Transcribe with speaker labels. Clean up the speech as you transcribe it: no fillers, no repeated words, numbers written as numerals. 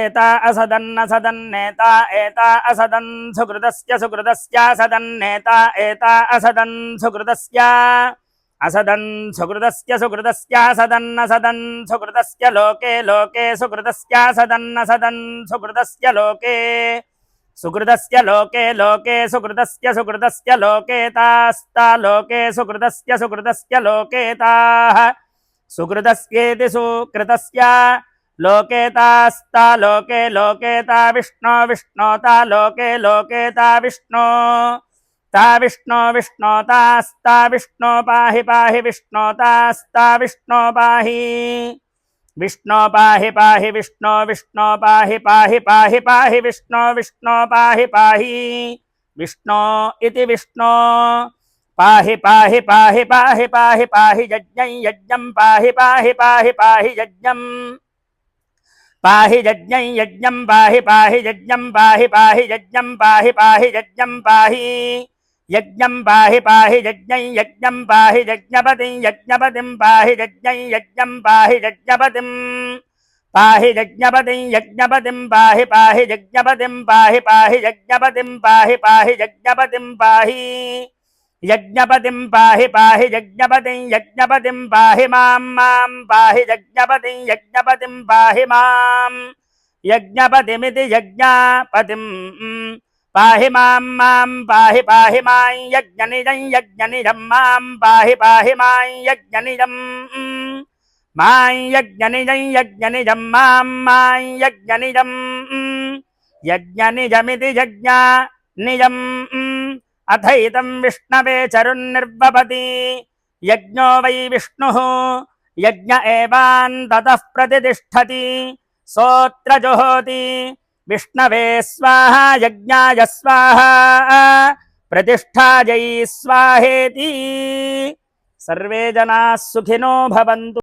Speaker 1: एता असदन्नसदन्नेता एता असदन् सुकृतस्य सुकृतस्यासदन्नेता एता असदन् सुकृतस्य असदन् सुकृतस्य सुकृतस्यासदन्नसदन् सुकृतस्य लोके लोके सुकृतस्यासदन्नसदन् सुकृतस्य लोके सुकृतस्य लोके लोके सुकृतस्य सुकृतस्य लोके तास्ता लोके सुकृतस्य सुकृतस्य लोके ताः सुकृतस्येति सुकृतस्य लोके तास्ता लोके लोके ता विष्णो विष्णोता लोके लोके ता विष्णो विष्णो तास्ता विष्णो पाहि पाहि विष्णो तास्ता विष्णो पाहि विष्णो पाहि पाहि विष्णो विष्णो पाहि पाहि पाहि पाहि विष्णो विष्णो पाहि पाहि विष्णो इति विष्णो पाहि पाहि पाहि पाहि पाहि पाहि यज्ञं यज्ञं पाहि पाहि पाहि पाहि यज्ञं पाहि यज्ञं यज्ञं पाहि पाहि यज्ञं पाहि पाहि यज्ञं पाहि पाहि यज्ञं पाहि यज्ञं पाहि पाहि यज्ञं यज्ञं पाहि यज्ञपतिं यज्ञपतिं पाहि यज्ञं यज्ञं पाहि यज्ञपतिं पाहि यज्ञपतिं यज्ञपतिं पाहि पाहि यज्ञपतिं पाहि पाहि यज्ञपतिं पाहि पाहि यज्ञपतिं पाहि यज्ञपतिं पाहि पाहि यज्ञपतिं यज्ञपतिं पाहि मां पाहि यज्ञपतिं यज्ञपतिं पाहि मां यज्ञपतिमिति यज्ञपतिं पाहि मां पाहि पाहि मां यज्ञनिजं यज्ञनिजं मां पाहि पाहि मां यज्ञनिजं यज्ञनिजं मां यज्ञनिजं यज्ञनिजमिति यज्ञनिजं अथैतं विष्णवे चरुन्निर्वपति यज्ञो वै विष्णुः यज्ञ एवान्ततः प्रतिष्ठति सोऽत्र जुहोति विष्णवे स्वाहा यज्ञाय स्वाहा प्रतिष्ठायै स्वाहेति सर्वे जनाः सुखिनो भवन्तु।